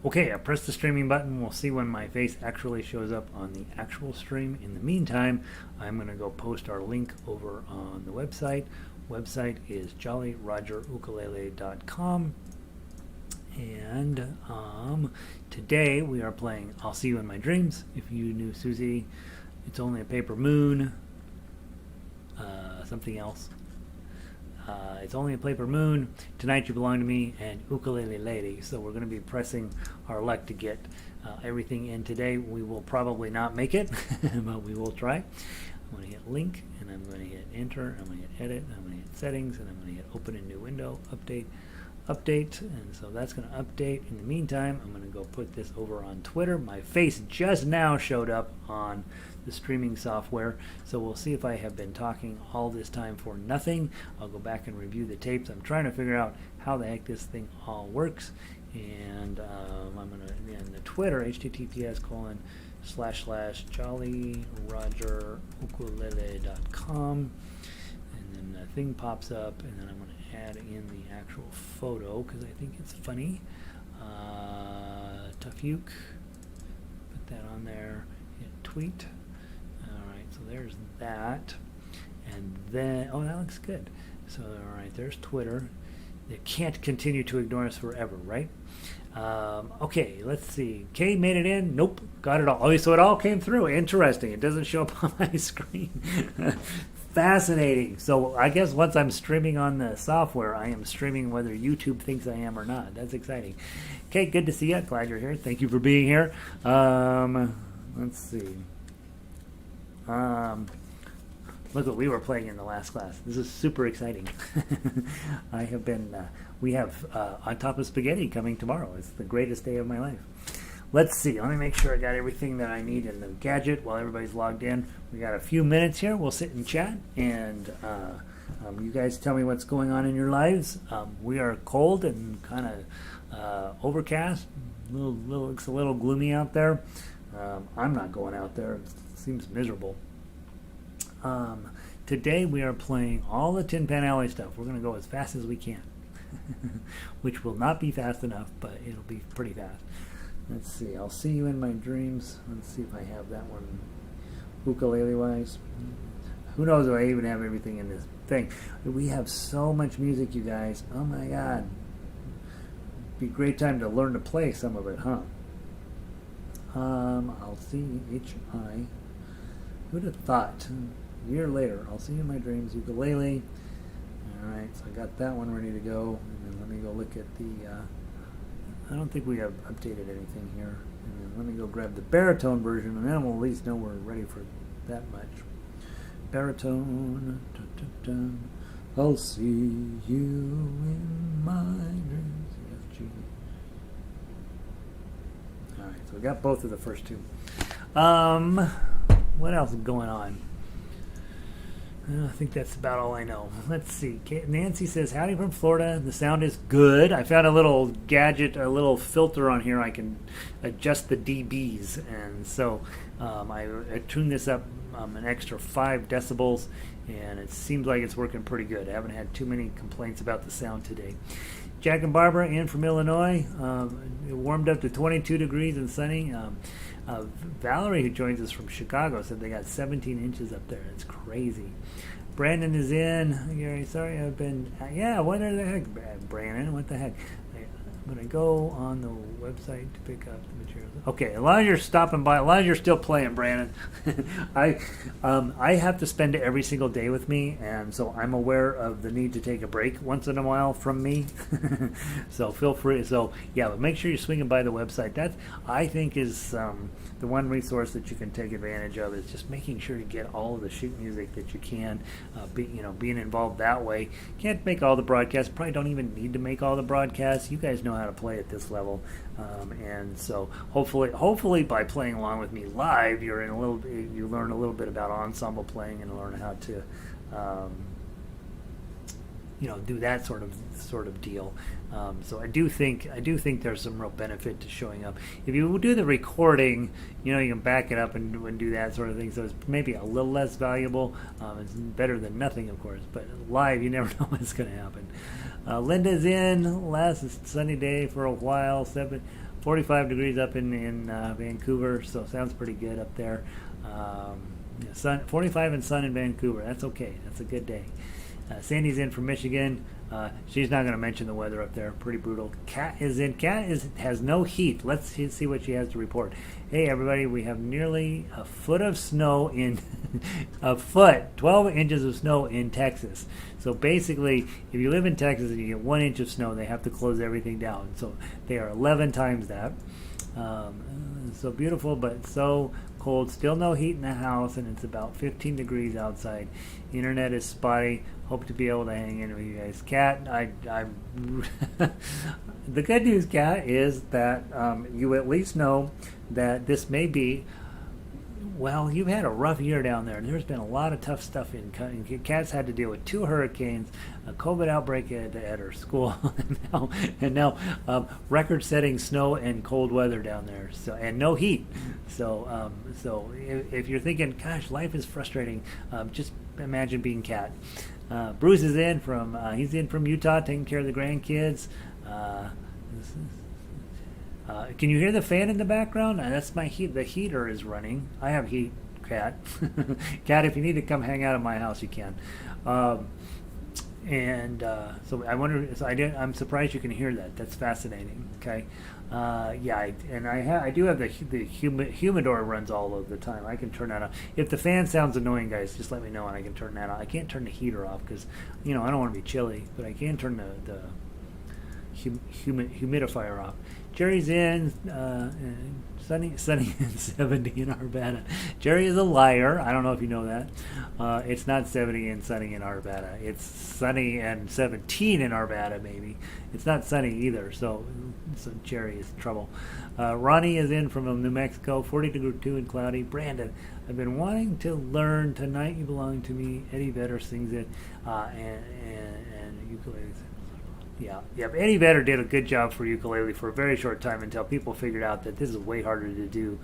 Okay, I pressed the streaming button. We'll see when my face actually shows up on the actual stream. In the meantime, I'm going to go post our link over on the website. Website is jollyrogerukulele.com. And today we are playing I'll See You in My Dreams. If You Knew Susie, It's Only a Paper Moon, something else. It's Only a Paper Moon, Tonight You Belong to Me, and Ukulele Lady. So we're going to be pressing our luck to get everything in today. We will probably not make it, but we will try. I'm going to hit link, and I'm going to hit enter, I'm going to hit edit, I'm going to hit settings, and I'm going to hit open a new window, update, and so that's going to update. In the meantime, I'm going to go put this over on Twitter. My face just now showed up on the streaming software, so we'll see if I have been talking all this time for nothing. I'll go back and review the tapes. I'm trying to figure out how the heck this thing all works, and I'm going to, in the Twitter, https://jollyrogerukulele.com, and then the thing pops up, and then I'm going to add in the actual photo because I think it's funny. Tuff, put that on there, hit tweet. Alright, so there's that, and then oh, that looks good. So alright, there's Twitter. They can't continue to ignore us forever, right? Okay, let's see. Kay made it in. Nope, got it all. Oh, so it all came through. Interesting. It doesn't show up on my screen. Fascinating. So I guess once I'm streaming on the software, I am streaming whether YouTube thinks I am or not. That's exciting. Okay, good to see you. Glad you're here. Thank you for being here. Let's see. Look what we were playing in the last class. This is super exciting. I have been, we have On Top of Spaghetti coming tomorrow. It's the greatest day of my life. Let's see. Let me make sure I got everything that I need in the gadget while everybody's logged in. We got a few minutes here. We'll sit and chat, and you guys tell me what's going on in your lives. We are cold and kind of overcast. Looks a little gloomy out there. I'm not going out there. It seems miserable. Today we are playing all the Tin Pan Alley stuff. We're going to go as fast as we can, which will not be fast enough, but it'll be pretty fast. Let's see. I'll See You in My Dreams. Let's see if I have that one ukulele-wise. Who knows if I even have everything in this thing. We have so much music, you guys. Oh, my God. Be a great time to learn to play some of it, huh? I'll see H-I. Who'd have thought? A year later, I'll See You in My Dreams, ukulele. Alright, so I got that one ready to go. And then let me go look at the... I don't think we have updated anything here. And then let me go grab the baritone version, and then we'll at least know we're ready for that much. Baritone. Dun, dun, dun. I'll see you in my dreams. F, G. Alright, so we got both of the first two. What else is going on? I think that's about all I know. Let's see. Nancy says, howdy from Florida. The sound is good. I found a little gadget, a little filter on here. I can adjust the dBs. And so I tuned this up an extra 5 decibels, and it seems like it's working pretty good. I haven't had too many complaints about the sound today. Jack and Barbara in from Illinois. It warmed up to 22 degrees and sunny. Valerie, who joins us from Chicago, said they got 17 inches up there. It's crazy. Brandon is in. Gary, sorry, I've been... yeah, what the heck, Brandon? What the heck? I'm going to go on the website to pick up the materials. Okay, as long as you're stopping by, as long as you're still playing, Brandon. I have to spend it every single day with me, and so I'm aware of the need to take a break once in a while from me. So feel free. So yeah, but make sure you're swinging by the website. That, I think, is the one resource that you can take advantage of, is just making sure you get all of the sheet music that you can. Being involved that way. Can't make all the broadcasts. Probably don't even need to make all the broadcasts. You guys know how to play at this level, and so hopefully by playing along with me live, you learn a little bit about ensemble playing and learn how to do that sort of deal. So I do think there's some real benefit to showing up. If you do the recording, you can back it up and do that sort of thing. So it's maybe a little less valuable. It's better than nothing, of course. But live, you never know what's going to happen. Linda's in. Last sunny day for a while. 45 degrees up in Vancouver, so sounds pretty good up there. Yeah, 45 and sun in Vancouver. That's okay. That's a good day. Sandy's in from Michigan. She's not going to mention the weather up there. Pretty brutal. Kat is in. Has no heat. Let's see what she has to report. Hey, everybody, we have nearly a foot of snow in 12 inches of snow in Texas. So basically, if you live in Texas and you get 1 inch of snow, they have to close everything down. So they are 11 times that. So beautiful, but so cold. Still no heat in the house, and it's about 15 degrees outside. Internet is spotty. Hope to be able to hang in with you guys. Kat, I'm the good news, Kat, is that you at least know that this may be. Well, you've had a rough year down there. There's been a lot of tough stuff in. Kat's had to deal with 2 hurricanes, a COVID outbreak at her school, and now record-setting snow and cold weather down there. So and no heat. So if you're thinking, gosh, life is frustrating, just imagine being Kat. Bruce is in from Utah, taking care of the grandkids. Can you hear the fan in the background? That's my heat. The heater is running. I have heat, Kat. Kat, if you need to come hang out at my house, you can. So I wonder. So I'm surprised you can hear that. That's fascinating. Okay. I do have the humidor runs all of the time. I can turn that on. If the fan sounds annoying, guys, just let me know and I can turn that on. I can't turn the heater off because I don't want to be chilly, but I can turn the humidifier off. Jerry's in, sunny and 70 in Arvada. Jerry is a liar. I don't know if you know that. It's not 70 and sunny in Arvada. It's sunny and 17 in Arvada, maybe. It's not sunny either, so Jerry is in trouble. Ronnie is in from New Mexico, 42 and cloudy. Brandon, I've been wanting to learn Tonight You Belong to Me. Eddie Vedder sings it, and ukulele. Yeah. Eddie Vedder did a good job for ukulele for a very short time until people figured out that this is way harder to do.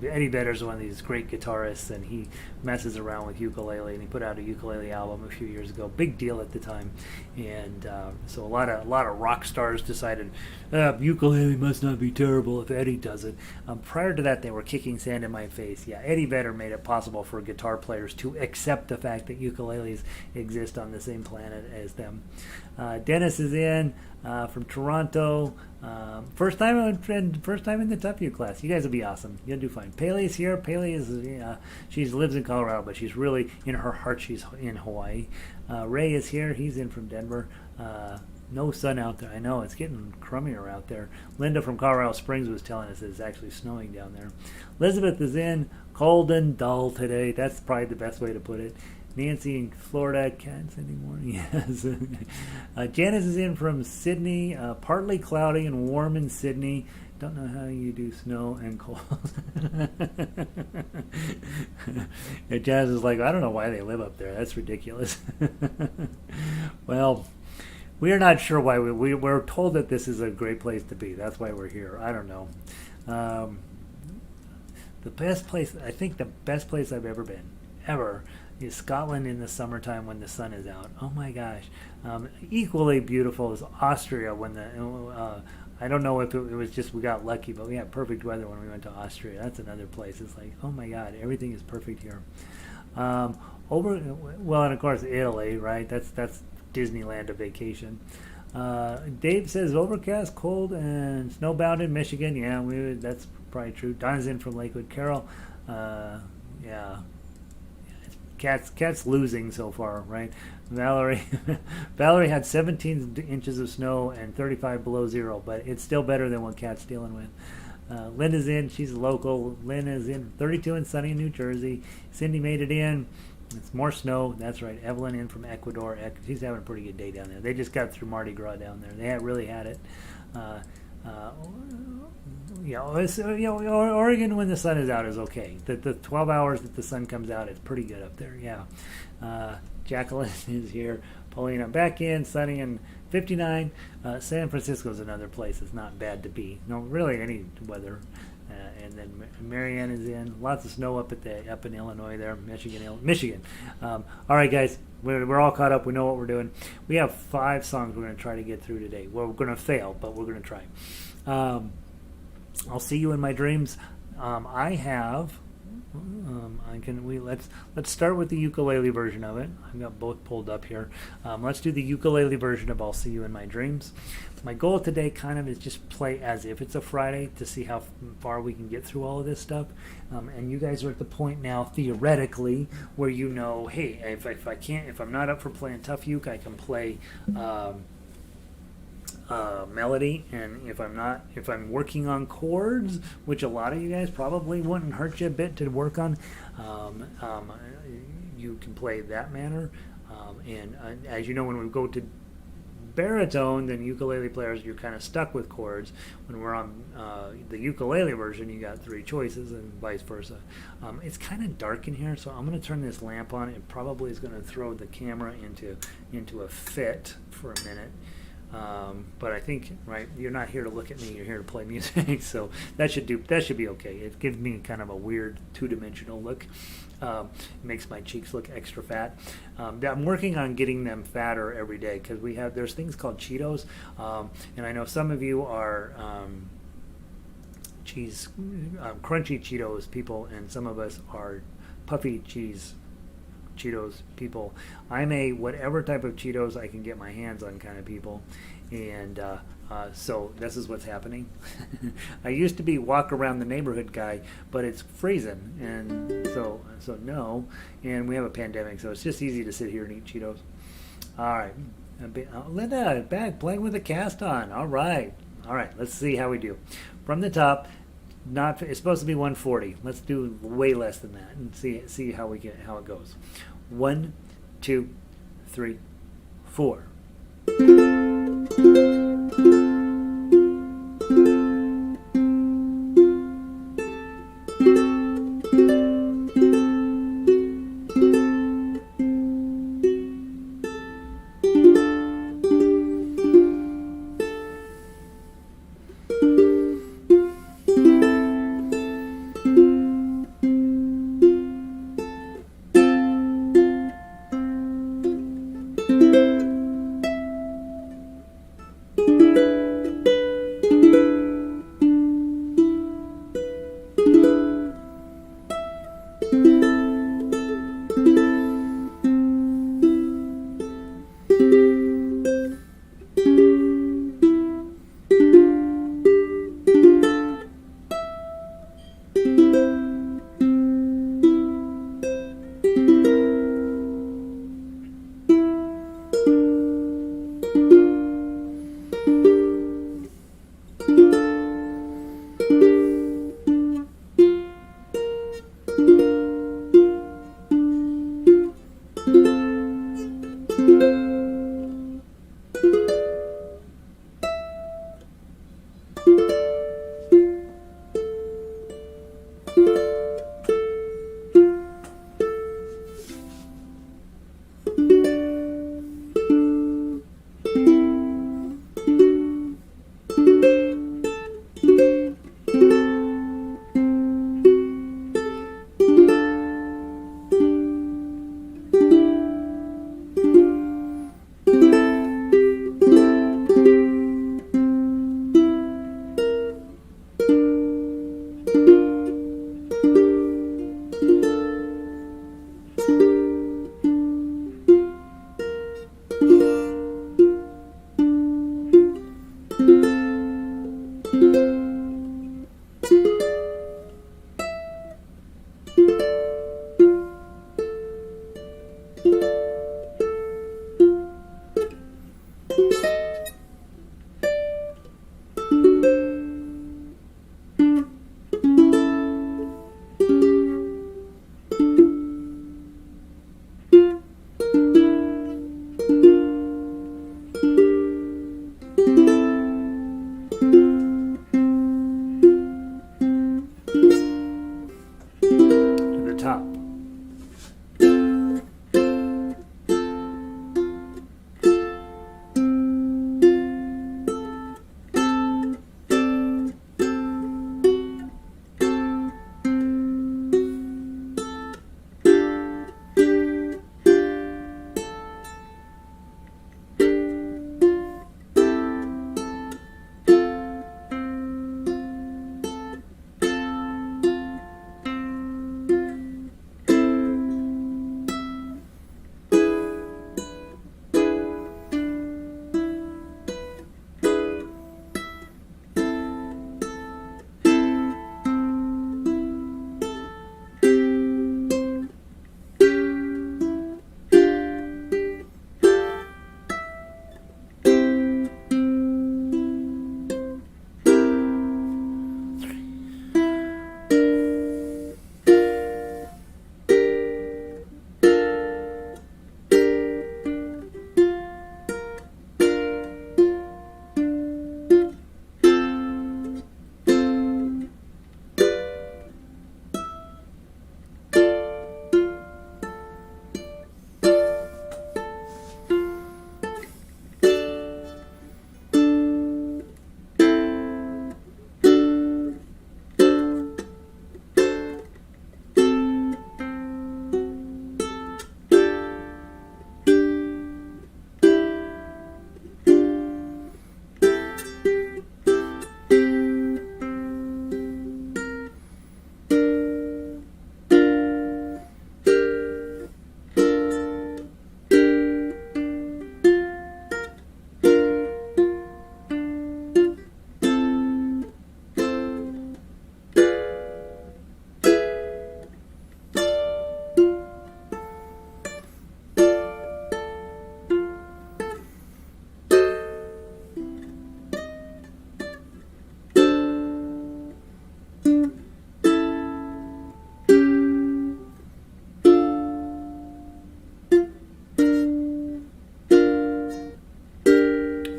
Eddie Vedder's one of these great guitarists, and he messes around with ukulele, and he put out a ukulele album a few years ago. Big deal at the time, and so a lot of rock stars decided ukulele must not be terrible if Eddie does it. Prior to that, they were kicking sand in my face. Yeah, Eddie Vedder made it possible for guitar players to accept the fact that ukuleles exist on the same planet as them. Dennis is in from Toronto. First time in the Tuff U class. You guys will be awesome. You'll do fine. Paley's here. Paley is she lives in Colorado, but she's really in her heart. She's in Hawaii. Ray is here. He's in from Denver. No sun out there. I know it's getting crummier out there. Linda from Colorado Springs was telling us that it's actually snowing down there. Elizabeth is in. Cold and dull today. That's probably the best way to put it. Nancy in Florida, can't sending morning. Yes. Janice is in from Sydney, partly cloudy and warm in Sydney. Don't know how you do snow and cold. And Janice is like, I don't know why they live up there. That's ridiculous. Well, we are not sure why. We're told that this is a great place to be. That's why we're here. I don't know. The best place I've ever been, is Scotland in the summertime when the sun is out. Oh my gosh. Equally beautiful is Austria when I don't know if it was just we got lucky, but we had perfect weather when we went to Austria. That's another place. It's like, oh my God, everything is perfect here. And of course Italy, right? That's Disneyland, a vacation. Dave says overcast, cold, and snowbound in Michigan. Yeah, that's probably true. Donna's in from Lakewood. Carol, yeah. Cat's losing so far, right? Valerie had 17 inches of snow and 35 below zero, but it's still better than what Cat's dealing with. Linda's in. She's local. Lynn is in 32 and sunny in New Jersey. Cindy made it in. It's more snow. That's right. Evelyn in from Ecuador. She's having a pretty good day down there. They just got through Mardi Gras down there. They really had it. Oregon when the sun is out is okay. The 12 hours that the sun comes out, it's pretty good up there. Yeah. Jacqueline is here. Paulina back in, sunny and 59. San Francisco is another place. It's not bad to be. No, really any weather. And then Marianne is in. Lots of snow up in Illinois there, Michigan. All right, guys, we're all caught up. We know what we're doing. We have 5 songs we're going to try to get through today. Well, we're going to fail, but we're going to try. I'll see you in my dreams. I have. I can. Let's start with the ukulele version of it. I've got both pulled up here. Let's do the ukulele version of "I'll See You in My Dreams." My goal today kind of is just play as if it's a Friday to see how far we can get through all of this stuff. And you guys are at the point now, theoretically, where you know, hey, if I'm not up for playing Tuff uke, I can play. Melody, and if I'm working on chords, which a lot of you guys probably wouldn't hurt you a bit to work on, you can play that manner. And as you know, when we go to baritone, then ukulele players, you're kind of stuck with chords. When we're on the ukulele version, you got 3 choices, and vice versa. It's kind of dark in here, so I'm going to turn this lamp on. It probably is going to throw the camera into a fit for a minute. But I think, right, you're not here to look at me, you're here to play music, so that should be okay. It gives me kind of a weird 2-dimensional look. It makes my cheeks look extra fat. I'm working on getting them fatter every day, because there's things called Cheetos, and I know some of you are crunchy Cheetos people, and some of us are puffy cheese Cheetos people. I'm a whatever type of Cheetos I can get my hands on kind of people, and so this is what's happening. I used to be walk around the neighborhood guy, but it's freezing, and so no, and we have a pandemic, so it's just easy to sit here and eat Cheetos. All right, Linda, back playing with the cast on. All right, let's see how we do. From the top, it's supposed to be 140. Let's do way less than that and see how it goes. 1, 2, 3, 4.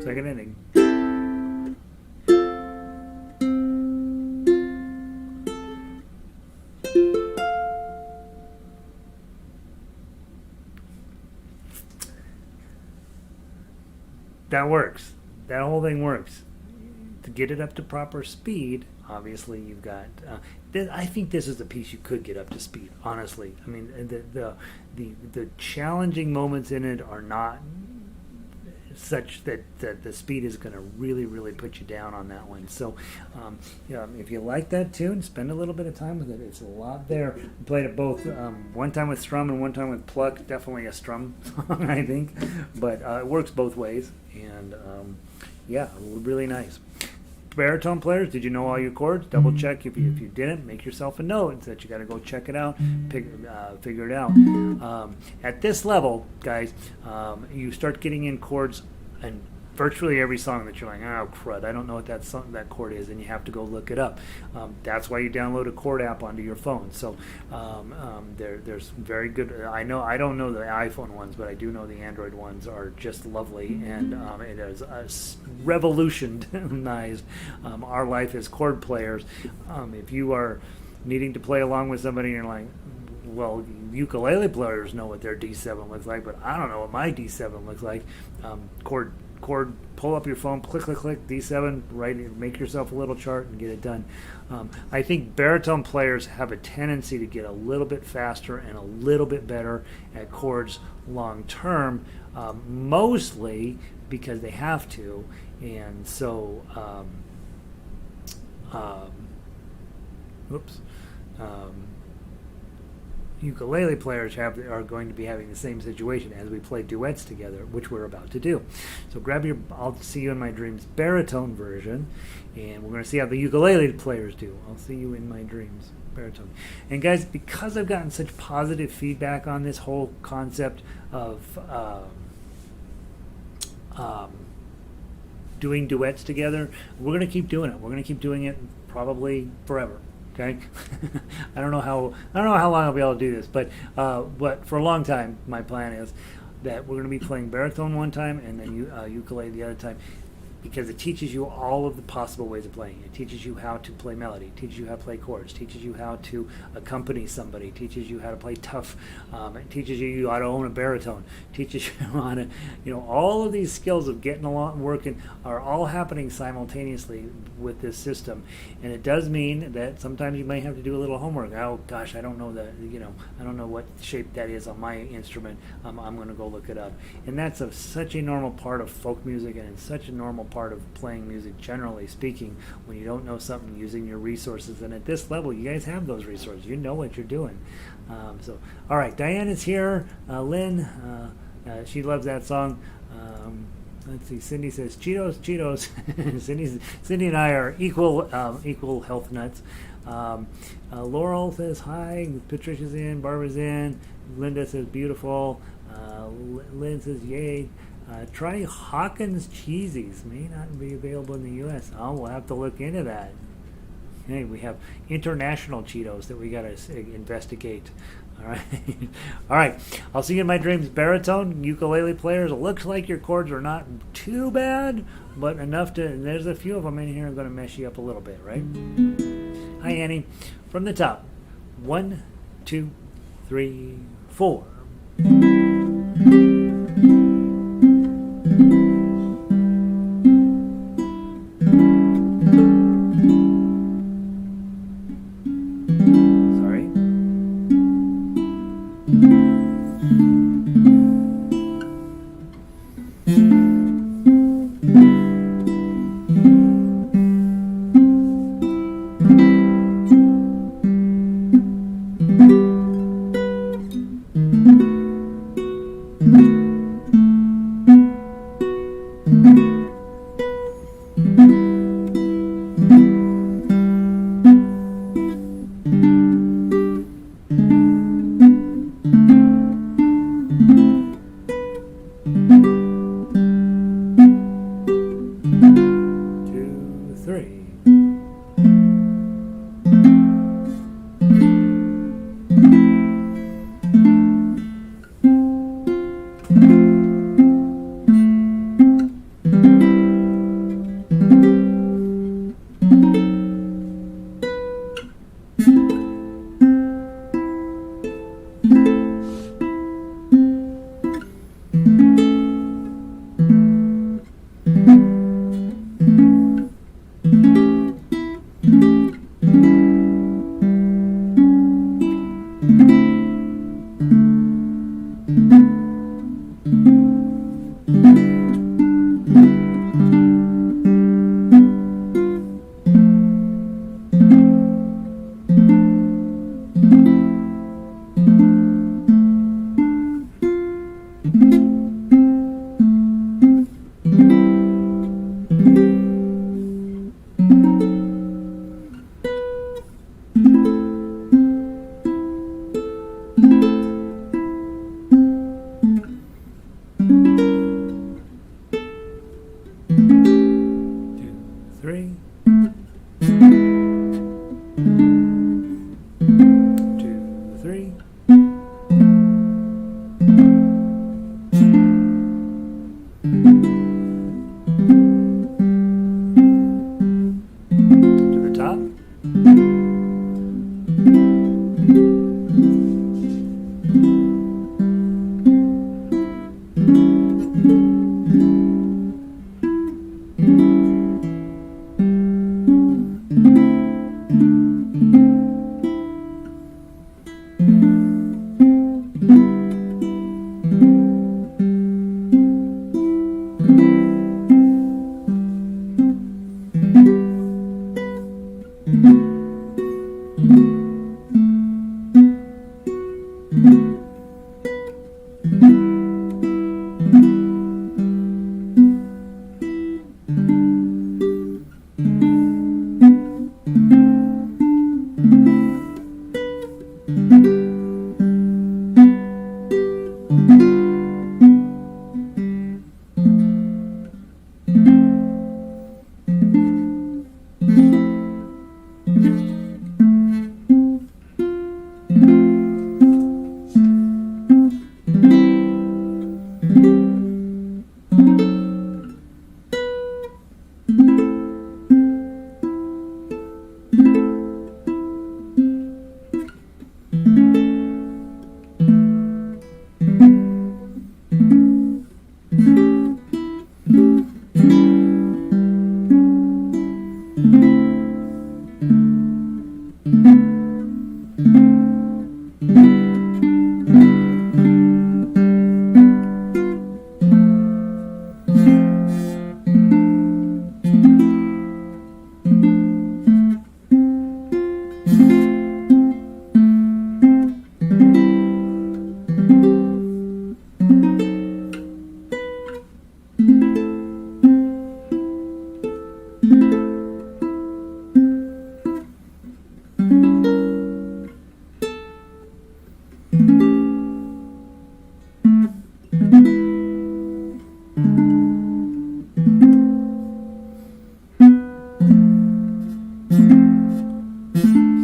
Second inning. That works. That whole thing works. To get it up to proper speed, obviously you've got. I think this is the piece you could get up to speed. Honestly, I mean the challenging moments in it are not such that the speed is going to really put you down on that one. So if you like that tune, spend a little bit of time with it. It's a lot there. I played it both one time with strum and one time with pluck. Definitely a strum song, I think, but it works both ways. And yeah, really nice. Baritone players, did you know all your chords? Double check. If you didn't, make yourself a note that you got to go check it out, figure it out. At this level, guys, you start getting in chords and virtually every song that you're like, oh crud, I don't know what that chord is, and you have to go look it up. That's why you download a chord app onto your phone. So there's very good. I don't know the iPhone ones, but I do know the Android ones are just lovely, and it has revolutionized our life as chord players. If you are needing to play along with somebody and you're like, well, ukulele players know what their D7 looks like, but I don't know what my D7 looks like. Chord, pull up your phone, click, D7, write it, make yourself a little chart and get it done. I think baritone players have a tendency to get a little bit faster and a little bit better at chords long term, mostly because they have to, and so ukulele players are going to be having the same situation as we play duets together, which we're about to do. So grab your I'll See You in My Dreams baritone version, and we're going to see how the ukulele players do. I'll See You in My Dreams baritone. And guys, because I've gotten such positive feedback on this whole concept of doing duets together, we're going to keep doing it. We're going to keep doing it probably forever. Okay, I don't know how long I'll be able to do this, but for a long time, my plan is that we're going to be playing baritone one time and then ukulele the other time, because it teaches you all of the possible ways of playing. It teaches you how to play melody, it teaches you how to play chords, teaches you how to accompany somebody, it teaches you how to play tough, it teaches you how to own a baritone, teaches you how to, all of these skills of getting along and working are all happening simultaneously with this system. And it does mean that sometimes you may have to do a little homework. Oh gosh, I don't know I don't know what shape that is on my instrument. I'm going to go look it up. And that's such a normal part of folk music, and it's such a normal part of playing music generally speaking, when you don't know something, using your resources. And at this level, you guys have those resources. You know what you're doing. So all right, Diane is here. Lynn, she loves that song. Let's see, Cindy says Cheetos. Cindy and I are equal health nuts. Laurel says hi. Patricia's in. Barbara's in. Linda says beautiful. Lynn says yay. Try Hawkins Cheesies. May not be available in the U.S. Oh, we'll have to look into that. Hey, we have international Cheetos that we got to investigate. All right. All right. I'll See You in My Dreams baritone. Ukulele players, it looks like your chords are not too bad, but enough to, there's a few of them in here I'm going to mess you up a little bit, right? Hi, Annie. From the top. 1, 2, 3, 4.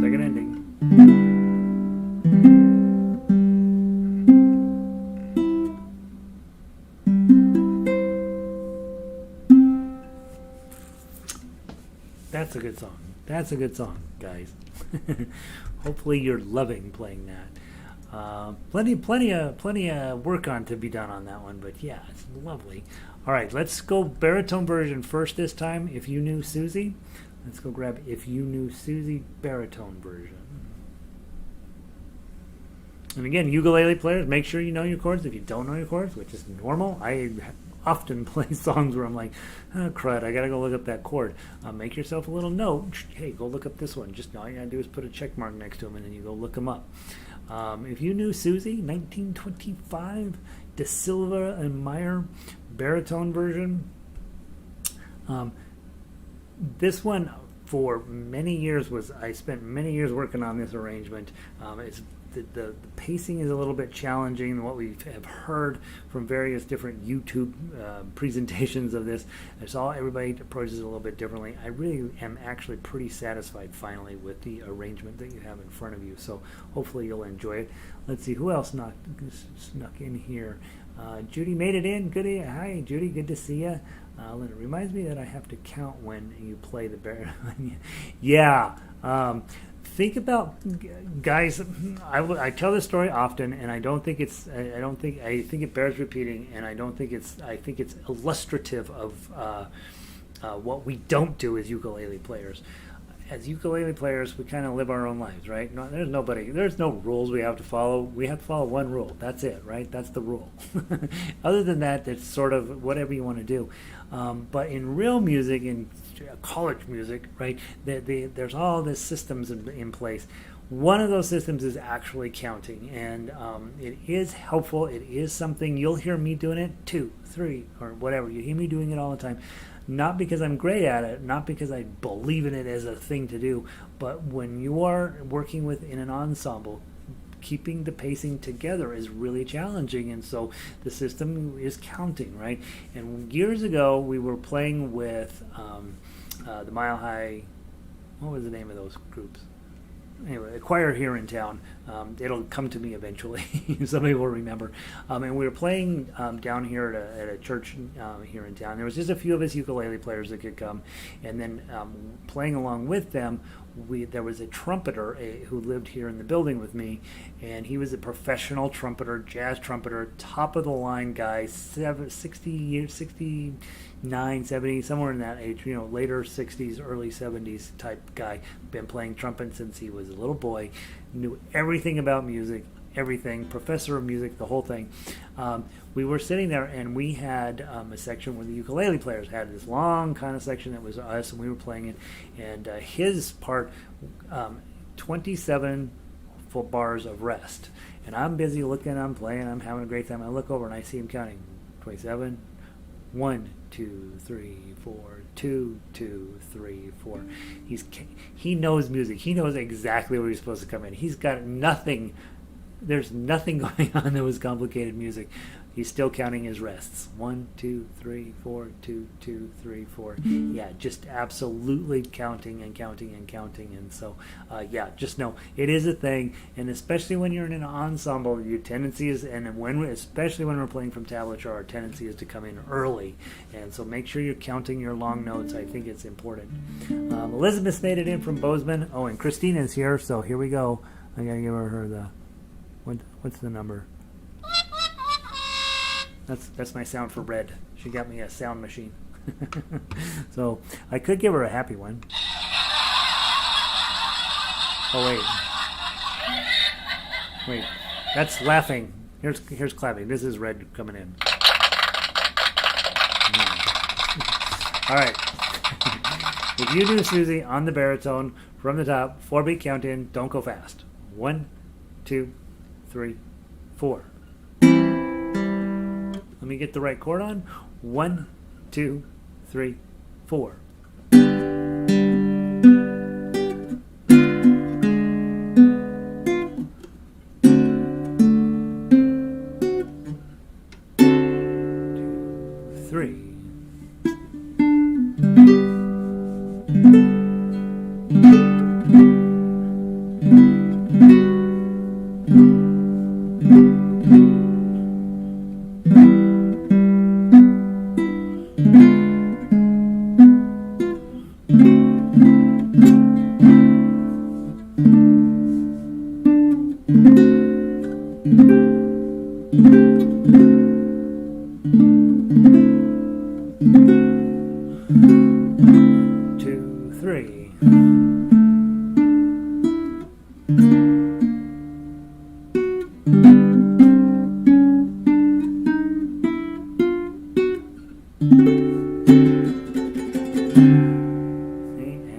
Second ending. That's a good song. That's a good song, guys. Hopefully you're loving playing that. Plenty of work on to be done on that one, but yeah, it's lovely. All right, let's go baritone version first this time. If You Knew Susie. Let's go grab If You Knew Susie baritone version. And again, ukulele players, make sure you know your chords. If you don't know your chords, which is normal, I often play songs where I'm like, oh, crud, I gotta go look up that chord. Make yourself a little note. Hey, go look up this one. Just all you gotta do is put a check mark next to them, and then you go look them up. If You Knew Susie, 1925, De Silva and Meyer baritone version. This one, for many years, I spent many years working on this arrangement. The pacing is a little bit challenging. What we have heard from various different YouTube presentations of this, everybody approaches it a little bit differently. I really am actually pretty satisfied finally with the arrangement that you have in front of you. So hopefully you'll enjoy it. Let's see who else snuck in here. Judy made it in. Good. Hi, Judy. Good to see you. It reminds me that I have to count when you play the baritone. Yeah. Think about, guys. I tell this story often, and I think it bears repeating, and I think it's illustrative of what we don't do as ukulele players. As ukulele players, we kind of live our own lives, right? There's no rules we have to follow. We have to follow one rule. That's it, right? That's the rule. Other than that, it's sort of whatever you want to do. But in real music, in college music, right, there's all these systems in place. One of those systems is actually counting, and it is helpful. It is something you'll hear me doing it 2, 3, or whatever. You hear me doing it all the time. Not because I'm great at it, not because I believe in it as a thing to do, but when you are working in an ensemble, keeping the pacing together is really challenging, and so the system is counting, right? And years ago, we were playing with the Mile High, what was the name of those groups? Anyway, a choir here in town. It'll come to me eventually. Somebody will remember. And we were playing down here at a church here in town. There was just a few of us ukulele players that could come. And then playing along with them, there was a trumpeter who lived here in the building with me. And he was a professional trumpeter, jazz trumpeter, top-of-the-line guy, 69, 70, somewhere in that age, later 60s, early 70s type guy. Been playing trumpet since he was a little boy, knew everything about music, everything, professor of music, the whole thing. We were sitting there, and we had a section where the ukulele players had this long kind of section that was us, and we were playing it. And his part, 27 full bars of rest. And I'm busy looking, I'm playing, I'm having a great time. I look over and I see him counting 27, 1, 2, 3, 4, 2, 2, 3, 4. He knows music. He knows exactly where he's supposed to come in. He's got nothing. There's nothing going on that was complicated music. He's still counting his rests. 1, 2, 3, 4, 2, 2, 3, 4. Yeah, just absolutely counting and counting and counting. And so, yeah, just know it is a thing. And especially when you're in an ensemble, your tendency is, and especially when we're playing from tablature, our tendency is to come in early. And so make sure you're counting your long notes. I think it's important. Elizabeth made it in from Bozeman. Oh, and Christina's here. So here we go. I got to give her the, what's the number? That's my sound for red. She got me a sound machine. So I could give her a happy one. Oh wait, that's laughing. Here's clapping. This is red coming in. All right. If you do Susie on the baritone from the top, 4-beat count in. Don't go fast. 1, 2, 3, 4. Let me get the right chord on. 1, 2, 3, 4. 3.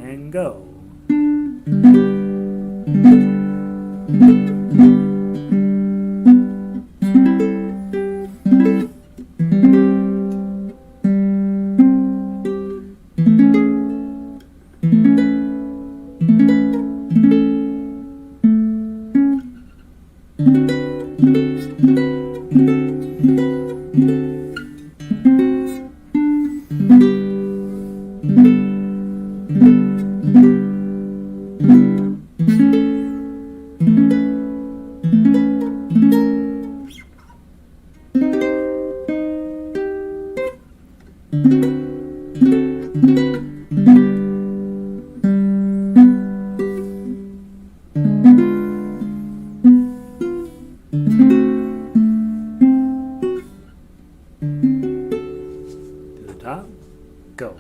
And go. Go.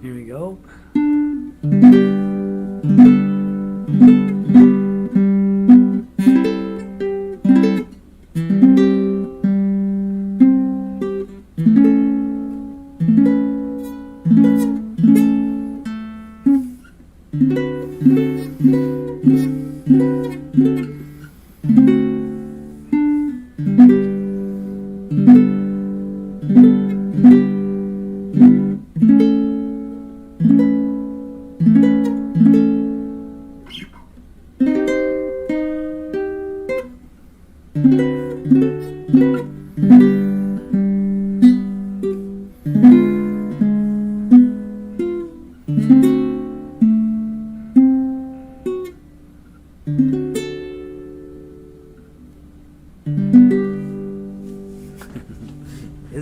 Here we go. Isn't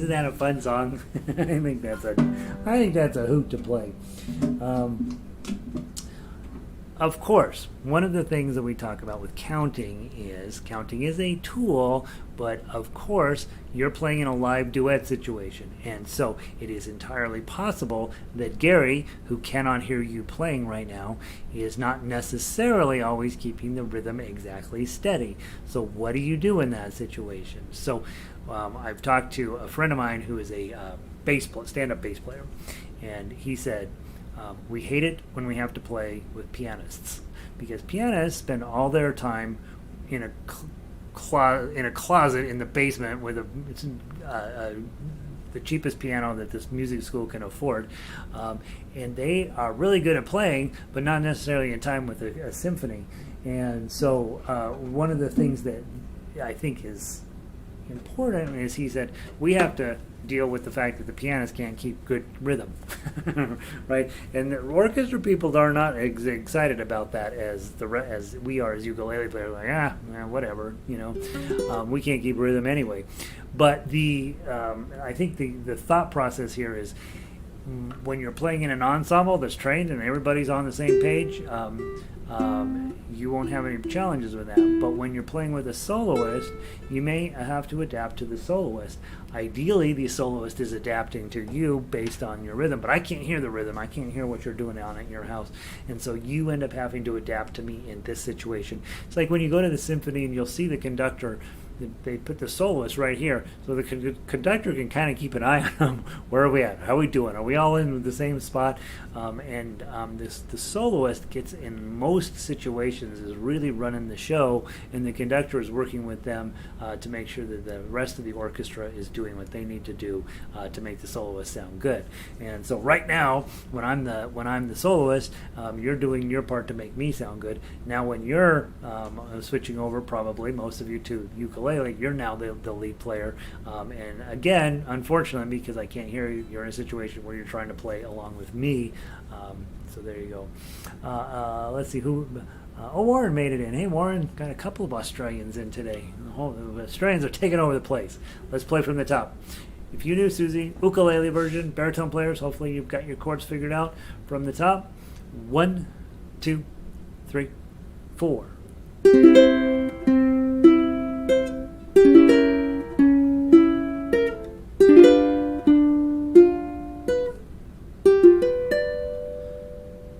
that a fun song? I think that's a hoot to play. Of course, one of the things that we talk about with counting is a tool, but of course, you're playing in a live duet situation. And so it is entirely possible that Gary, who cannot hear you playing right now, is not necessarily always keeping the rhythm exactly steady. So what do you do in that situation? So I've talked to a friend of mine who is a stand-up bass player, and he said, we hate it when we have to play with pianists, because pianists spend all their time in a closet in the basement with the cheapest piano that this music school can afford, and they are really good at playing, but not necessarily in time with a symphony. And so one of the things that I think is important is, he said, we have to deal with the fact that the pianist can't keep good rhythm, right? And the orchestra people are not excited about that as we are as ukulele players. Like, whatever, we can't keep rhythm anyway. But I think the thought process here is, when you're playing in an ensemble that's trained and everybody's on the same page, you won't have any challenges with that. But when you're playing with a soloist, you may have to adapt to the soloist. Ideally, the soloist is adapting to you based on your rhythm, but I can't hear the rhythm. I can't hear what you're doing on at your house. And so you end up having to adapt to me in this situation. It's like when you go to the symphony and you'll see the conductor, they put the soloist right here, so the conductor can kind of keep an eye on them. Where are we at? How are we doing? Are we all in the same spot? The soloist gets, in most situations, is really running the show, and the conductor is working with them to make sure that the rest of the orchestra is doing what they need to do to make the soloist sound good. And so right now, when I'm the soloist, you're doing your part to make me sound good. Now when you're switching over, probably most of you, to ukulele, you're now the lead player, and again, unfortunately, because I can't hear you, you're in a situation where you're trying to play along with me. So there you go. Let's see who. Warren made it in. Hey, Warren, got a couple of Australians in today. The Australians are taking over the place. Let's play from the top. If You Knew Susie, ukulele version, baritone players, hopefully you've got your chords figured out from the top. 1, 2, 3, 4.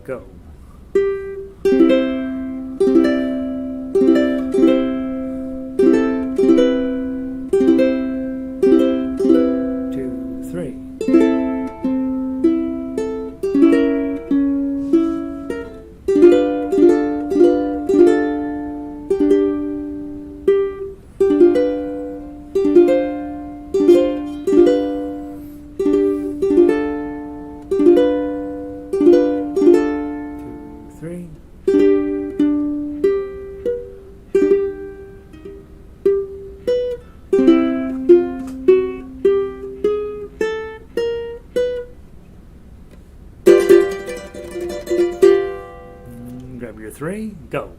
Go. 2, 3. Grab your 3, go.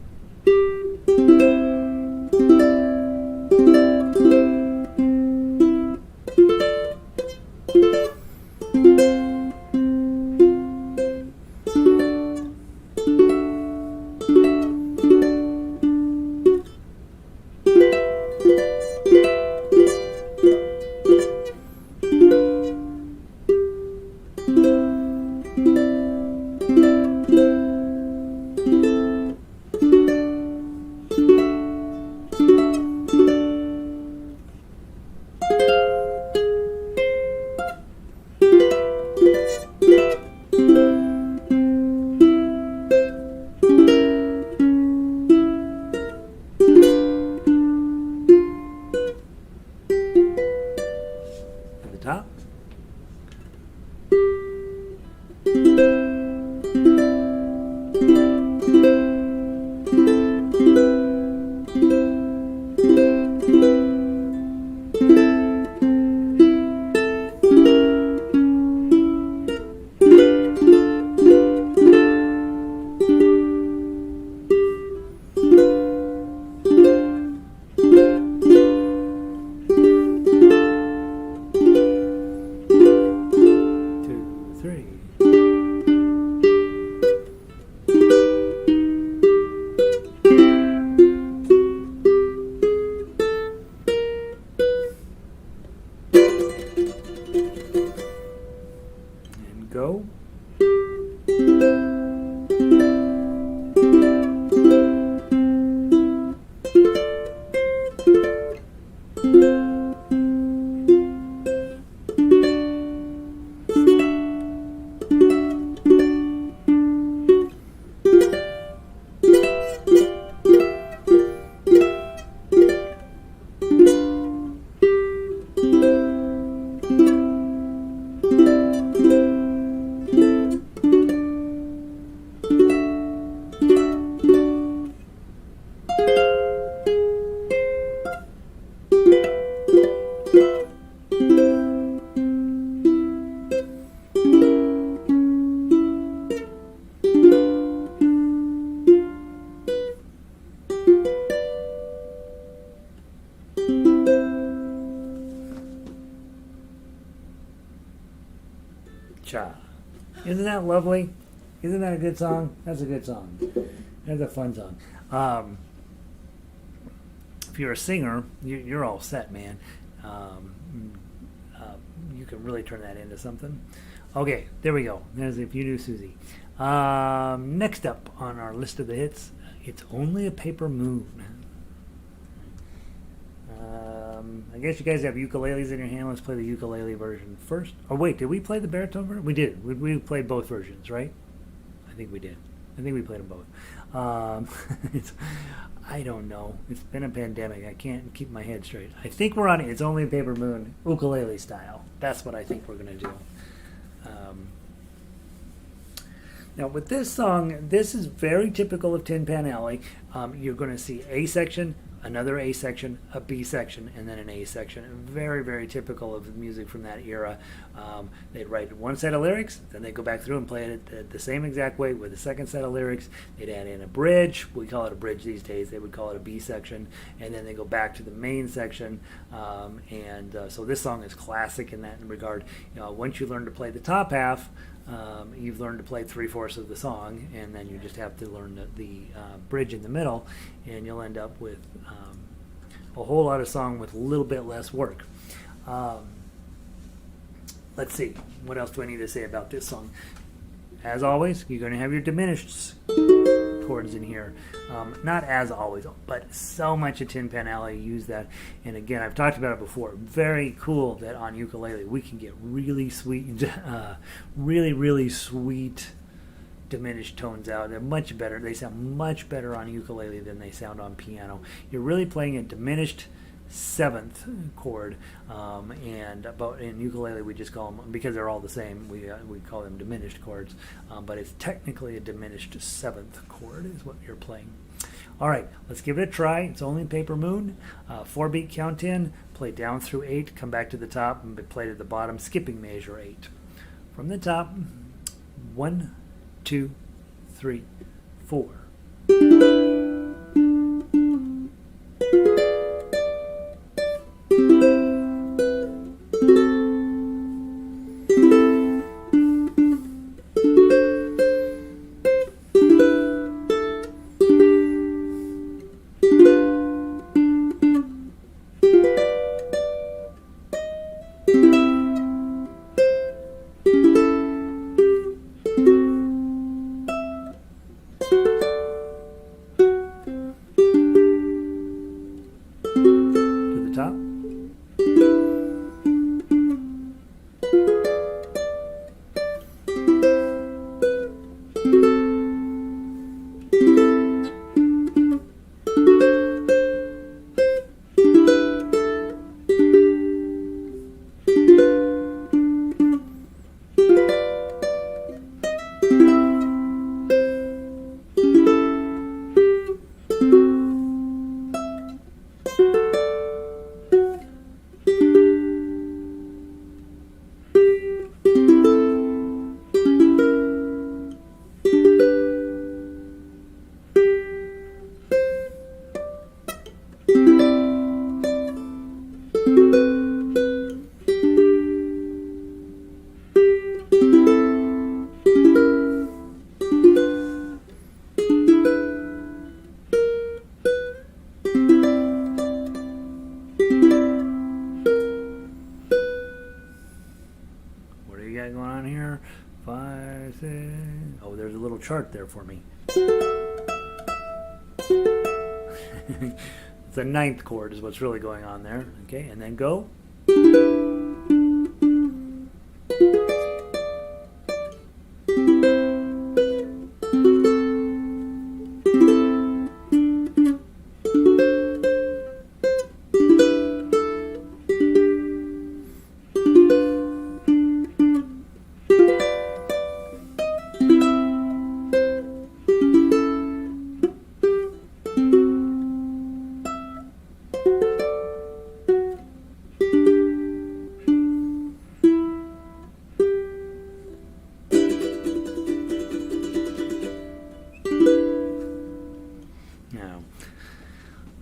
Cha. Isn't that lovely? Isn't that a good song? That's a good song. That's a fun song. If you're a singer, you're all set, man. You can really turn that into something. Okay, there we go. There's If You Knew Susie. Next up on our list of the hits, It's Only a Paper Moon. I guess you guys have ukuleles in your hand. Let's play the ukulele version first. Oh, wait, did we play the baritone version? We did. We played both versions, right? I think we did. I think we played them both. I don't know. It's been a pandemic. I can't keep my head straight. I think we're on It's Only a Paper Moon, ukulele style. That's what I think we're going to do. Now, with this song, this is very typical of Tin Pan Alley. You're going to see A section, another A section, a B section, and then an A section. Very, very typical of music from that era. They'd write one set of lyrics, then they'd go back through and play it the same exact way with the second set of lyrics. They'd add in a bridge. We call it a bridge these days. They would call it a B section. And then they go back to the main section. So this song is classic in that regard. Once you learn to play the top half, you've learned to play 3/4 of the song, and then you just have to learn the bridge in the middle, and you'll end up with a whole lot of song with a little bit less work. Let's see, what else do I need to say about this song? As always, you're going to have your diminished chords in here. Not as always, but so much of Tin Pan Alley use that. And again, I've talked about it before. Very cool that on ukulele we can get really sweet, really sweet diminished tones out. They're much better. They sound much better on ukulele than they sound on piano. You're really playing a diminished seventh chord, but in ukulele we just call them, because they're all the same, we call them diminished chords, but it's technically a diminished seventh chord is what you're playing. All right, let's give it a try. It's Only Paper Moon. 4-beat count in, play down through 8, come back to the top, and play to the bottom, skipping measure 8. From the top, 1, 2, 3, 4. Chart there for me. The ninth chord is what's really going on there. Okay, and then go.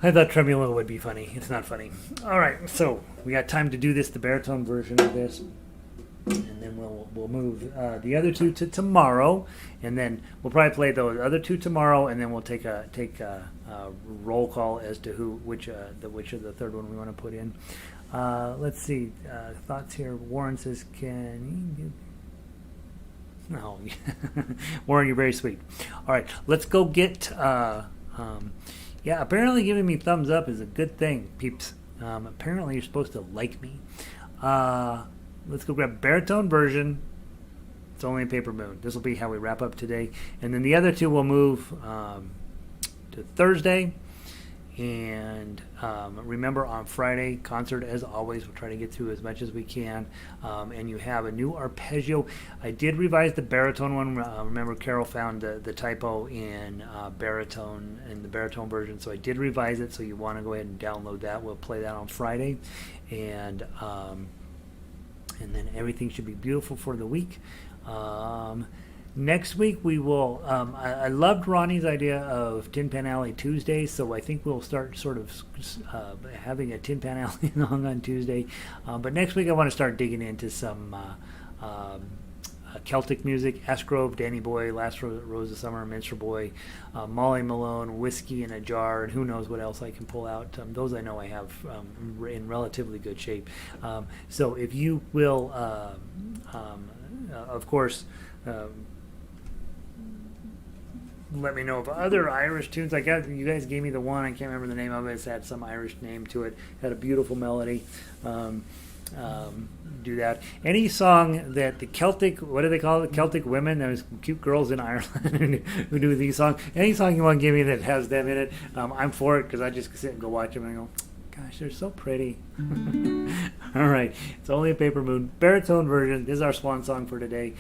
I thought tremolo would be funny. It's not funny. All right, so we got time to do this, the baritone version of this. and then we'll move the other two to tomorrow, and then we'll probably play those other two tomorrow, and then we'll take a roll call as to which of the third one we want to put in. Let's see, thoughts here. Warren says, "Can you?" No, Warren, you're very sweet. All right, let's go get. Yeah, apparently giving me thumbs up is a good thing, peeps. Apparently you're supposed to like me. Let's go grab baritone version. It's only a paper moon. This will be how we wrap up today. And then the other two will move to Thursday. And remember, on Friday, concert as always. We'll try to get through as much as we can. And you have a new arpeggio. I did revise the baritone one. Remember, Carol found the typo in baritone, in the baritone version. So I did revise it. So you want to go ahead and download that. We'll play that on Friday. And then everything should be beautiful for the week. Next week we will. I loved Ronnie's idea of Tin Pan Alley Tuesday, so I think we'll start sort of having a Tin Pan Alley song on Tuesday. But next week I want to start digging into some Celtic music: Ash Grove, Danny Boy, Last Rose of Summer, Minstrel Boy, Molly Malone, Whiskey in a Jar, and who knows what else I can pull out. Those I know I have in relatively good shape. So if you will, of course. Let me know of other Irish tunes. You guys gave me the one. I can't remember the name of it. It's had some Irish name to it. Had a beautiful melody. Do that. Any song that the Celtic, what do they call it? Celtic women. Those cute girls in Ireland who do these songs. Any song you want to give me that has them in it, I'm for it, because I just sit and go watch them and I go, gosh, they're so pretty. All right. It's only a paper moon. Baritone version. This is our swan song for today.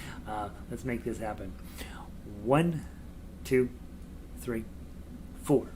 Let's make this happen. 1, 2, 3, 4.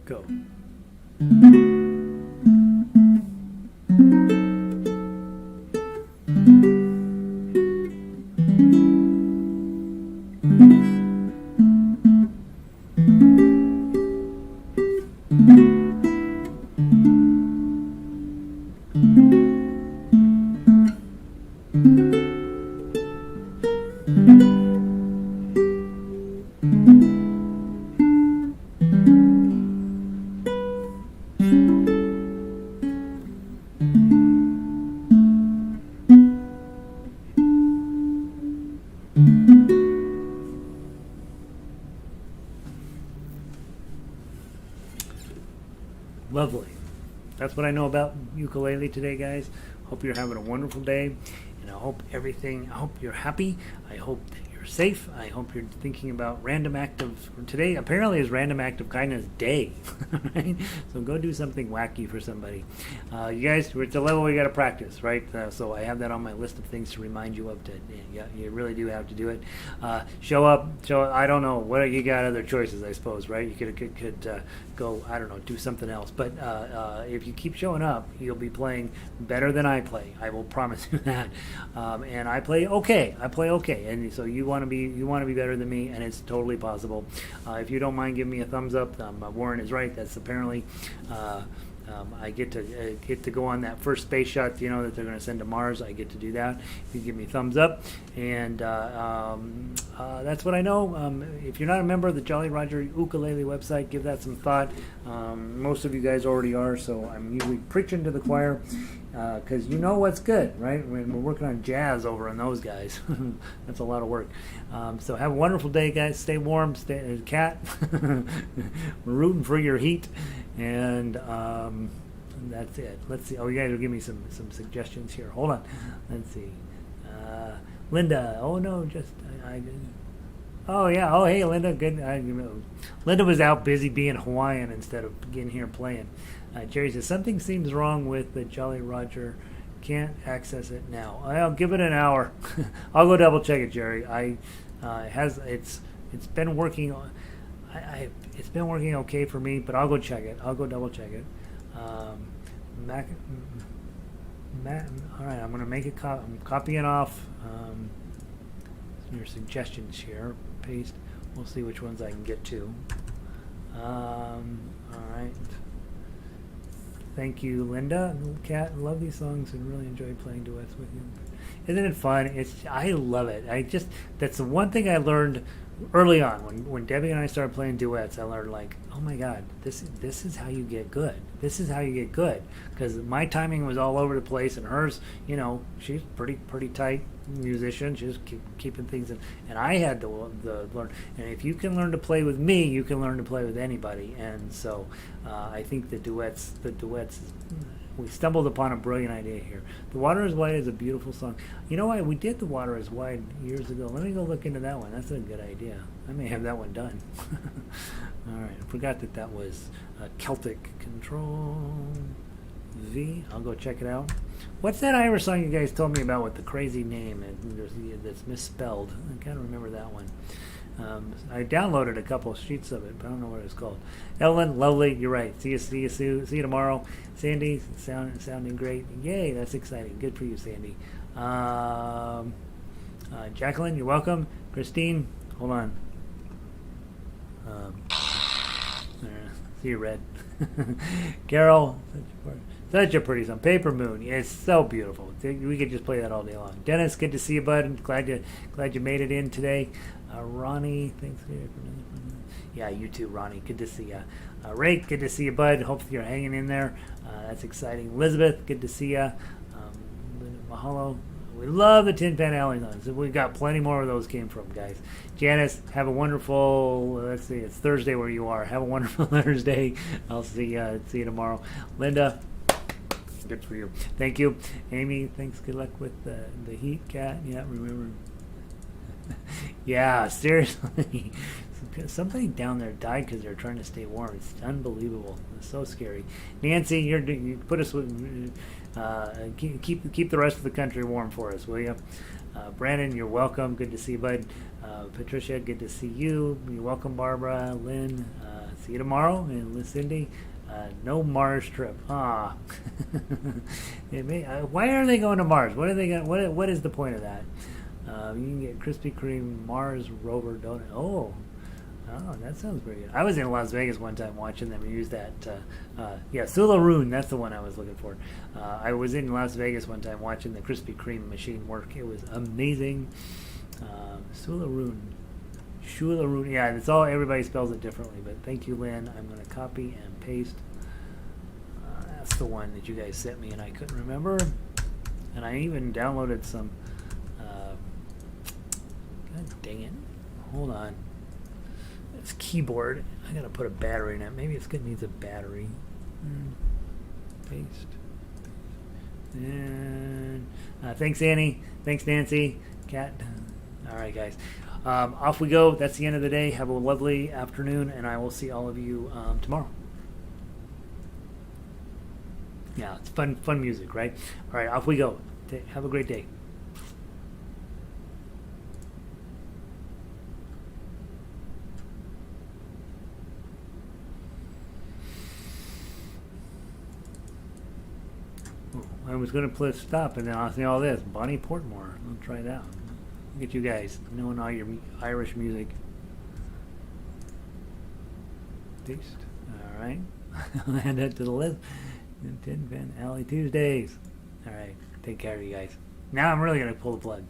Go. Lovely. That's what I know about ukulele today, guys. Hope you're having a wonderful day, and I hope you're happy. I hope that you're are safe. I hope you're thinking about random act of today. Apparently, is Random Act of Kindness Day, right? So go do something wacky for somebody. You guys, we're at the level we got to practice, right? So I have that on my list of things to remind you of. Yeah, you really do have to do it. Show up. I don't know what you got. Other choices, I suppose, right? You could go. I don't know, do something else. But if you keep showing up, you'll be playing better than I play. I will promise you that. And I play okay. And so you want to be better than me, and it's totally possible. If you don't mind giving me a thumbs up, Warren is right. That's apparently I get to go on that first space shot, that they're going to send to Mars. I get to do that. You give me a thumbs up, and that's what I know. If you're not a member of the Jolly Roger Ukulele website, give that some thought. Most of you guys already are, so I'm usually preaching to the choir, because you know what's good, right? We're working on jazz over on those guys. That's a lot of work. So have a wonderful day, guys. Stay warm. Stay cat. We're rooting for your heat. And that's it. Let's see. Oh, you guys will give me some suggestions here. Hold on. Let's see. Linda. Oh no, oh yeah. Oh hey, Linda. Good. Linda was out busy being Hawaiian instead of getting here playing. Jerry says something seems wrong with the Jolly Roger. Can't access it now. I'll give it an hour. I'll go double check it, Jerry. It's been working. It's been working okay for me, but I'll go check it. I'll go double check it. Matt, all right, I'm going to make a I'm copying off your suggestions here. Paste. We'll see which ones I can get to. All right. Thank you, Linda. Kat, love these songs and really enjoy playing duets with you. Isn't it fun? I love it. That's the one thing I learned early on when Debbie and I started playing duets. I learned, like, oh my God, this is how you get good. This is how you get good, because my timing was all over the place, and hers, she's pretty tight musician. She's keeping things in, and I had to learn. And if you can learn to play with me, you can learn to play with anybody. And so I think the duets. We stumbled upon a brilliant idea here. The Water is Wide is a beautiful song. You know what? We did The Water is Wide years ago. Let me go look into that one. That's a good idea. I may have that one done. All right. I forgot that was Celtic Control V. I'll go check it out. What's that Irish song you guys told me about with the crazy name that's misspelled? I can't remember that one. I downloaded a couple of sheets of it, but I don't know what it's called. Ellen, lovely, you're right. See you tomorrow. Sandy, sounding great. Yay, that's exciting. Good for you, Sandy. Jacqueline, you're welcome. Christine, hold on. See you, Red. Carol, such a pretty song. Paper Moon, it's so beautiful. We could just play that all day long. Dennis, good to see you, bud. Glad you made it in today. Ronnie, thanks for yeah, you too, Ronnie. Good to see you. Ray, good to see you, bud. Hope you're hanging in there. That's exciting. Elizabeth, good to see you. Mahalo. We love the Tin Pan Alley songs. We've got plenty more of those came from, guys. Janice, have a wonderful, let's see, it's Thursday where you are. Have a wonderful Thursday. I'll see you tomorrow. Linda, good for you. Thank you. Amy, thanks. Good luck with the heat, Cat. Yeah, remember. Yeah, seriously. Somebody down there died because they're trying to stay warm. It's unbelievable. It's so scary. Nancy, you put us with keep the rest of the country warm for us, will you? Brandon, you're welcome. Good to see you, bud. Patricia, good to see you. You're welcome, Barbara. Lynn, see you tomorrow. And Cindy, no Mars trip. Why are they going to Mars? What are they going? What is the point of that? You can get Krispy Kreme Mars rover donut. Oh, that sounds pretty good. I was in Las Vegas one time watching them use that. Sularoon, that's the one I was looking for. I was in Las Vegas one time watching the Krispy Kreme machine work. It was amazing. Sularoon. Yeah, it's all, everybody spells it differently, but thank you, Lynn. I'm going to copy and paste. That's the one that you guys sent me and I couldn't remember. And I even downloaded some. God dang it. Hold on. It's keyboard. I gotta put a battery in it. Maybe it needs a battery. Paste. And thanks, Annie. Thanks, Nancy. Cat. All right, guys. Off we go. That's the end of the day. Have a lovely afternoon, and I will see all of you tomorrow. Yeah, it's fun music, right? All right, off we go. Have a great day. I was going to put stop, and then I'll say all this. Bonnie Portmore. I'll try it out. Look at you guys knowing all your Irish music. Taste. All right. I'll add that to the list. Tin Pan Alley Tuesdays. All right. Take care of you guys. Now I'm really going to pull the plug.